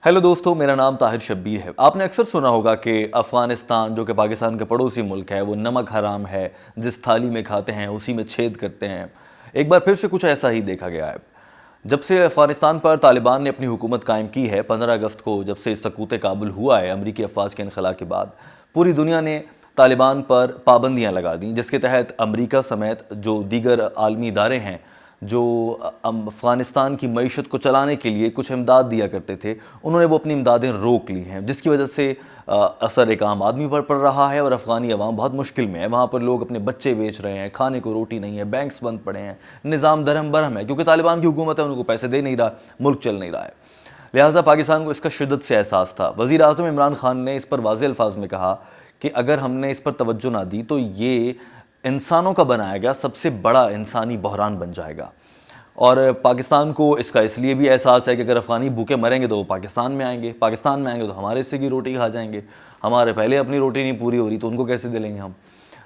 Hello दोस्तों, मेरा नाम ताहिर शब्बीर है। आपने अक्सर सुना होगा कि अफ़गानिस्तान जो कि पाकिस्तान का पड़ोसी मुल्क है वो नमक हराम है, जिस थाली में खाते हैं उसी में छेद करते हैं। एक बार फिर से कुछ ऐसा ही देखा गया है। जब से अफ़गानिस्तान पर तालिबान ने अपनी हुकूमत कायम की है 15 अगस्त को, जब से सकूत काबुल हुआ है अमरीकी अफवाज के इनखला के बाद, पूरी दुनिया ने तालिबान पर पाबंदियाँ लगा दी, जिसके तहत अमरीका समेत जो दीगर आलमी इदारे हैं जो अफ़गानिस्तान की मईशत को चलाने के लिए कुछ इमदाद दिया करते थे, उन्होंने वो अपनी इमदादें रोक ली हैं, जिसकी वजह से असर एक आम आदमी पर पड़ रहा है और अफ़गानी अवाम बहुत मुश्किल में है। वहाँ पर लोग अपने बच्चे बेच रहे हैं, खाने को रोटी नहीं है, बैंक्स बंद पड़े हैं, निज़ाम दरहम बरहम है, क्योंकि तालिबान की हुकूमत है, उनको पैसे दे नहीं रहा, मुल्क चल नहीं रहा है। लिहाजा पाकिस्तान को इसका शिद्दत से एहसास था। वज़ीर आज़म इमरान खान ने इस पर वाज़ेह अल्फाज में कहा कि अगर हमने इस पर तवज्जो ना दी तो ये इंसानों का बनाया गया सबसे बड़ा इंसानी बहरान बन जाएगा। और पाकिस्तान को इसका इसलिए भी एहसास है कि अगर अफ़गानी भूखे मरेंगे तो वो पाकिस्तान में आएंगे तो हमारे हिस्से की रोटी खा जाएंगे। हमारे पहले अपनी रोटी नहीं पूरी हो रही तो उनको कैसे दे लेंगे हम।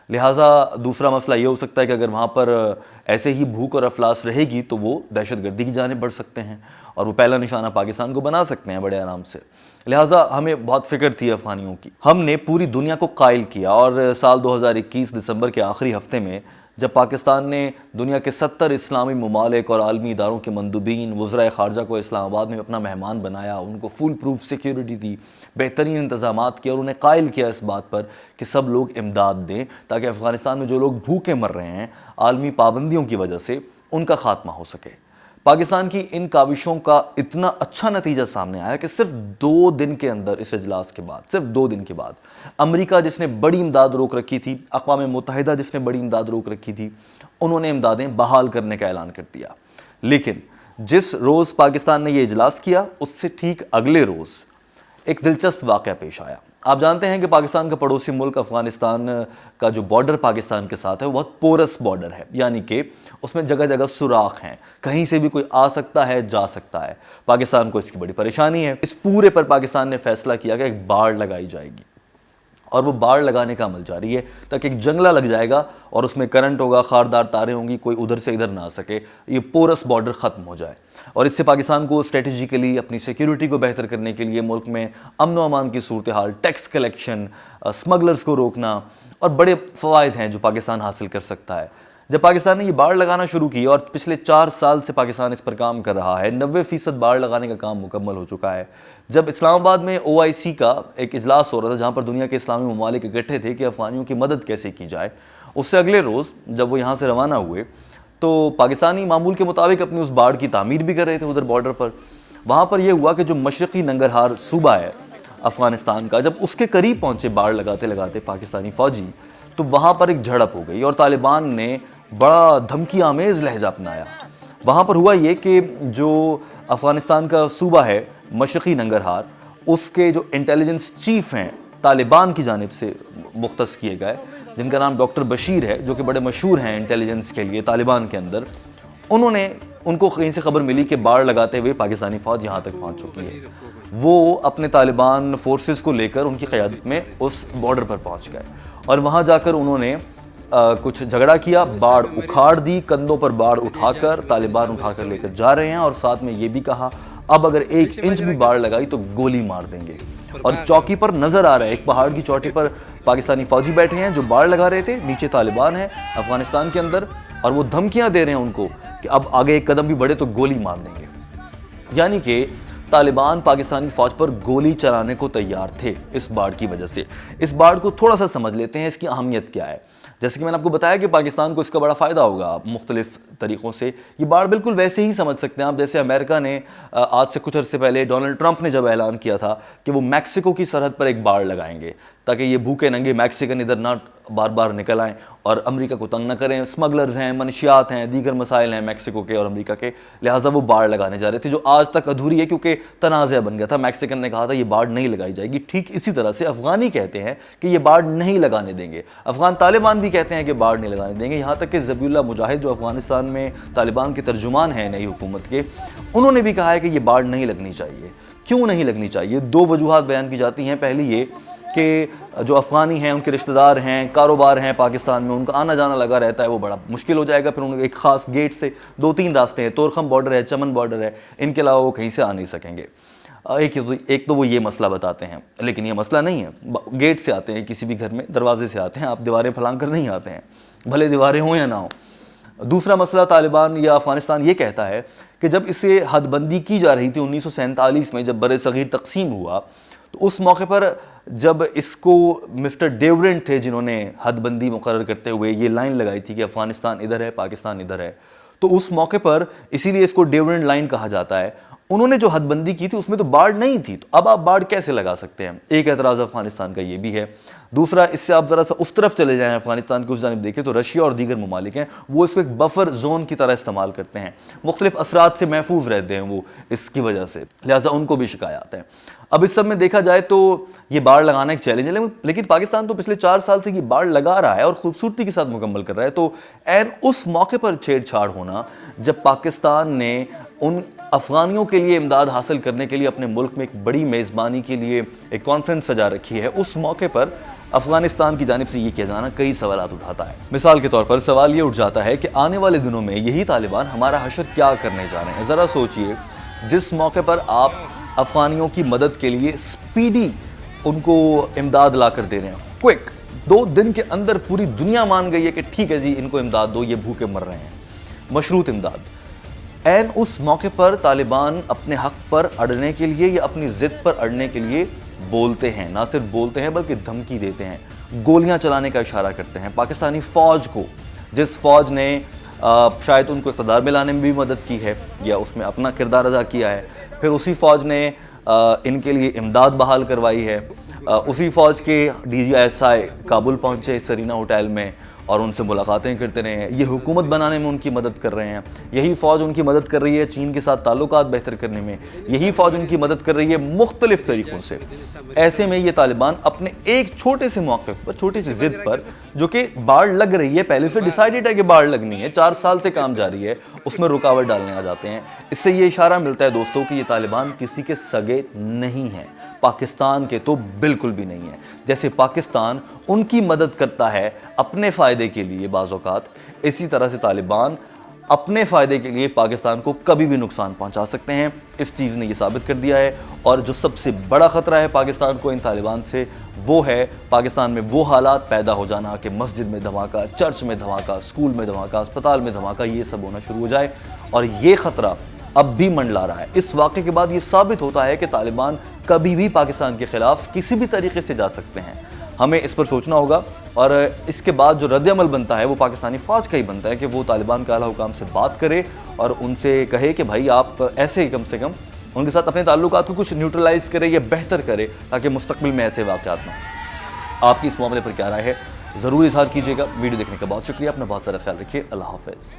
लिहाजा दूसरा मसला ये हो सकता है कि अगर वहाँ पर ऐसे ही भूख और अफलास रहेगी तो वो दहशतगर्दी की जानिब बढ़ सकते हैं और वो पहला निशाना पाकिस्तान को बना सकते हैं बड़े आराम से। लिहाजा हमें बहुत फ़िक्र थी अफ़गानियों की। हमने पूरी दुनिया को कायल किया और साल 2021 दिसंबर के आखिरी हफ्ते में जब पाकिस्तान ने दुनिया के 70 इस्लामी ममालिक और आलमी इदारों के मंदूबीन वज़राए ख़ारजा को इस्लामाबाद में अपना मेहमान बनाया, उनको फुल प्रूफ सिक्योरिटी दी, बेहतरीन इंतज़ामात किए और उन्हें कायल किया इस बात पर कि सब लोग इमदाद दें ताकि अफ़गानिस्तान में जो लोग भूखे मर रहे हैं आलमी पाबंदियों की वजह से उनका ख़ात्मा हो सके। पाकिस्तान की इन काविशों का इतना अच्छा नतीजा सामने आया कि सिर्फ 2 दिन के अंदर, इस इजलास के बाद, सिर्फ 2 दिन के बाद, अमेरिका जिसने बड़ी इमदाद रोक रखी थी, अक़वाम मुत्तहिदा जिसने बड़ी इमदाद रोक रखी थी, उन्होंने इमदादें बहाल करने का ऐलान कर दिया। लेकिन जिस रोज़ पाकिस्तान ने यह इजलास किया उससे ठीक अगले रोज़ एक दिलचस्प वाक़या पेश आया। आप जानते हैं कि पाकिस्तान का पड़ोसी मुल्क अफ़गानिस्तान का जो बॉर्डर पाकिस्तान के साथ है वो बहुत पोरस बॉर्डर है, यानी कि उसमें जगह जगह सुराख हैं, कहीं से भी कोई आ सकता है, जा सकता है। पाकिस्तान को इसकी बड़ी परेशानी है। इस पूरे पर पाकिस्तान ने फैसला किया कि एक बाड़ लगाई जाएगी और वो बाड़ लगाने का अमल जारी है ताकि एक जंगला लग जाएगा और उसमें करंट होगा, खारदार तारें होंगी, कोई उधर से इधर ना आ सके, ये पोरस बॉर्डर ख़त्म हो जाए। और इससे पाकिस्तान को स्ट्रेटजिकली अपनी सिक्योरिटी को बेहतर करने के लिए मुल्क में अमन व अमान की सूरत हाल, टैक्स कलेक्शन, स्मगलर्स को रोकना और बड़े फ़वाइद हैं जो पाकिस्तान हासिल कर सकता है। जब पाकिस्तान ने ये बाड़ लगाना शुरू की और पिछले 4 साल से पाकिस्तान इस पर काम कर रहा है, 90% बाड़ लगाने का काम मुकम्मल हो चुका है। जब इस्लामाबाद में OIC का एक इजलास हो रहा था जहाँ पर दुनिया के इस्लामी ममालिक इकट्ठे थे कि अफ़गानियों की मदद कैसे की जाए, उससे अगले रोज़ जब वो यहाँ से रवाना हुए तो पाकिस्तानी मामूल के मुताबिक अपनी उस बाड़ की तामीर भी कर रहे थे उधर बॉर्डर पर। वहाँ पर यह हुआ कि जो मशरक़ी नंगरहार सूबा है अफ़गानिस्तान का, जब उसके करीब पहुँचे बाड़ लगाते लगाते पाकिस्तानी फ़ौजी, तो वहाँ पर एक झड़प हो गई और तालिबान ने बड़ा धमकी आमेज़ लहजा अपनाया। वहाँ पर हुआ ये कि जो अफ़गानिस्तान का सूबा है मशरक़ी नंगरहार, उसके जो इंटेलिजेंस चीफ़ हैं तालिबान की जानिब से मुख्तस किए गए, जिनका नाम डॉक्टर बशीर है, जो कि बड़े मशहूर हैं इंटेलिजेंस के लिए तालिबान के अंदर, उनको कहीं से खबर मिली कि बाड़ लगाते हुए पाकिस्तानी फ़ौज यहाँ तक पहुँच चुकी है। वो अपने तालिबान फोर्सेस को लेकर उनकी क़यादत में उस बॉर्डर पर पहुँच गए और वहाँ जाकर उन्होंने कुछ झगड़ा किया, बाड़ उखाड़ दी, कंधों पर बाड़ उठाकर तालिबान उठाकर लेकर जा रहे हैं और साथ में ये भी कहा अब अगर 1 इंच भी बाड़ लगाई तो गोली मार देंगे। और चौकी पर नजर आ रहा है, एक पहाड़ की चोटी पर पाकिस्तानी फौजी बैठे हैं जो बाड़ लगा रहे थे, नीचे तालिबान है अफगानिस्तान के अंदर और वो धमकियां दे रहे हैं उनको कि अब आगे एक कदम भी बढ़े तो गोली मार देंगे। यानी कि तालिबान पाकिस्तानी फौज पर गोली चलाने को तैयार थे इस बाढ़ की वजह से। इस बाढ़ को थोड़ा सा समझ लेते हैं, इसकी अहमियत क्या है। जैसे कि मैंने आपको बताया कि पाकिस्तान को इसका बड़ा फ़ायदा होगा मुख्तलिफ तरीक़ों से। ये बाढ़ बिल्कुल वैसे ही समझ सकते हैं आप जैसे अमेरिका ने आज से कुछ अर्से पहले डोनाल्ड ट्रंप ने जब ऐलान किया था कि वो मैक्सिको की सरहद पर एक बाढ़ लगाएंगे ताकि ये भूखे नंगे मैक्सिकन इधर ना बार बार निकल आएँ और अमेरिका को तंग ना करें। स्मगलर्स हैं, मनशियात हैं, दीगर मसाइल हैं मैक्सिको के और अमेरिका के, लिहाजा वो बाढ़ लगाने जा रहे थे जो आज तक अधूरी है क्योंकि तनाज़ा बन गया था। मैक्सिकन ने कहा था ये बाढ़ नहीं लगाई जाएगी। ठीक इसी तरह से अफ़गानी कहते हैं कि ये बाढ़ नहीं लगाने देंगे, अफ़गान तालिबान भी कहते हैं कि बाढ़ नहीं लगाने देंगे। यहाँ तक कि ज़बीउल्लाह मुजाहिद जो अफ़गानिस्तान में तालिबान के तर्जुमान हैं नई हुकूमत के, उन्होंने भी कहा है कि ये बाढ़ नहीं लगनी चाहिए। क्यों नहीं लगनी चाहिए? 2 वजूहात बयान की जाती हैं। पहली ये कि जो अफ़गानी हैं उनके रिश्तेदार हैं, कारोबार हैं पाकिस्तान में, उनका आना जाना लगा रहता है, वो बड़ा मुश्किल हो जाएगा। फिर उनके एक ख़ास गेट से 2-3 रास्ते हैं, तोरखम बॉर्डर है, चमन बॉर्डर है, इनके अलावा वो कहीं से आ नहीं सकेंगे। ایک تو وہ یہ مسئلہ بتاتے ہیں، لیکن یہ مسئلہ نہیں ہے، گیٹ سے آتے ہیں، کسی بھی گھر میں دروازے سے آتے ہیں، آپ دیواریں پھلانگ کر نہیں آتے ہیں، بھلے دیواریں ہوں یا نہ ہوں۔ دوسرا مسئلہ طالبان یا افغانستان یہ کہتا ہے کہ جب اسے حد بندی کی جا رہی تھی 1947 میں، جب بر صغیر تقسیم ہوا، تو اس موقع پر جب اس کو مسٹر ڈیورنٹ تھے جنہوں نے حد بندی مقرر کرتے ہوئے یہ لائن لگائی تھی کہ افغانستان ادھر ہے، پاکستان ادھر ہے، تو اس موقع پر اسی لیے اس کو ڈیورنٹ لائن کہا جاتا ہے، انہوں نے جو حد بندی کی تھی اس میں تو باڑ نہیں تھی، تو اب آپ باڑ کیسے لگا سکتے ہیں؟ ایک اعتراض افغانستان کا یہ بھی ہے۔ دوسرا، اس سے آپ ذرا سا اس طرف چلے جائیں، افغانستان کی اس جانب دیکھیں تو رشیا اور دیگر ممالک ہیں، وہ اس کو ایک بفر زون کی طرح استعمال کرتے ہیں، مختلف اثرات سے محفوظ رہتے ہیں وہ اس کی وجہ سے، لہٰذا ان کو بھی شکایات ہیں۔ اب اس سب میں دیکھا جائے تو یہ باڑ لگانا ایک چیلنج ہے، لیکن پاکستان تو پچھلے 4 سال سے یہ باڑ لگا رہا ہے اور خوبصورتی کے ساتھ مکمل کر رہا ہے، تو عین اس موقع پر چھیڑ چھاڑ ہونا جب پاکستان نے ان افغانیوں کے لیے امداد حاصل کرنے کے لیے اپنے ملک میں ایک بڑی میزبانی کے لیے ایک کانفرنس سجا رکھی ہے، اس موقع پر افغانستان کی جانب سے یہ کیا جانا کئی سوالات اٹھاتا ہے۔ مثال کے طور پر سوال یہ اٹھ جاتا ہے کہ آنے والے دنوں میں یہی طالبان ہمارا حشر کیا کرنے جا رہے ہیں؟ ذرا سوچئے، جس موقع پر آپ افغانیوں کی مدد کے لیے سپیڈی ان کو امداد لا کر دے رہے ہیں، کوئک 2 دن کے اندر پوری دنیا مان گئی ہے کہ ٹھیک ہے جی ان کو امداد دو، یہ بھوکے مر رہے ہیں، مشروط امداد۔ عین اس موقع پر طالبان اپنے حق پر اڑنے کے لیے یا اپنی ضد پر اڑنے کے لیے بولتے ہیں، نہ صرف بولتے ہیں بلکہ دھمکی دیتے ہیں، گولیاں چلانے کا اشارہ کرتے ہیں پاکستانی فوج کو، جس فوج نے شاید ان کو اقتدار میں لانے میں بھی مدد کی ہے یا اس میں اپنا کردار ادا کیا ہے، پھر اسی فوج نے ان کے لیے امداد بحال کروائی ہے، اسی فوج کے DGSI کابل پہنچے سرینا ہوٹل میں اور ان سے ملاقاتیں کرتے رہے ہیں، یہ حکومت بنانے میں ان کی مدد کر رہے ہیں، یہی فوج ان کی مدد کر رہی ہے چین کے ساتھ تعلقات بہتر کرنے میں، یہی فوج ان کی مدد کر رہی ہے مختلف طریقوں سے۔ ایسے میں یہ طالبان اپنے ایک چھوٹے سے موقع پر، چھوٹی سی ضد پر، جو کہ باڑ لگ رہی ہے، پہلے سے ڈیسائیڈڈ ہے کہ باڑ لگنی ہے، 4 سال سے کام جاری ہے، اس میں رکاوٹ ڈالنے آ جاتے ہیں۔ اس سے یہ اشارہ ملتا ہے دوستوں کہ یہ طالبان کسی کے سگے نہیں ہیں، پاکستان کے تو بالکل بھی نہیں ہیں۔ جیسے پاکستان ان کی مدد کرتا ہے اپنے فائدے کے لیے بعض اوقات، اسی طرح سے طالبان اپنے فائدے کے لیے پاکستان کو کبھی بھی نقصان پہنچا سکتے ہیں۔ اس چیز نے یہ ثابت کر دیا ہے، اور جو سب سے بڑا خطرہ ہے پاکستان کو ان طالبان سے، وہ ہے پاکستان میں وہ حالات پیدا ہو جانا کہ مسجد میں دھماکہ، چرچ میں دھماکہ، اسکول میں دھماکہ، اسپتال میں دھماکہ، یہ سب ہونا شروع ہو جائے، اور یہ خطرہ اب بھی منڈلا رہا ہے۔ اس واقعے کے بعد یہ ثابت ہوتا ہے کہ طالبان کبھی بھی پاکستان کے خلاف کسی بھی طریقے سے جا سکتے ہیں۔ ہمیں اس پر سوچنا ہوگا، اور اس کے بعد جو رد عمل بنتا ہے وہ پاکستانی فوج کا ہی بنتا ہے کہ وہ طالبان کے اعلیٰ حکام سے بات کرے اور ان سے کہے کہ بھائی آپ ایسے ہی کم سے کم ان کے ساتھ اپنے تعلقات کو کچھ نیوٹرلائز کرے یا بہتر کرے، تاکہ مستقبل میں ایسے واقعات نہ ہوں۔ آپ کی اس معاملے پر کیا رائے ہے ضرور اظہار کیجیے گا۔ ویڈیو دیکھنے کا بہت شکریہ، اپنا بہت سارا خیال رکھیے، اللہ حافظ۔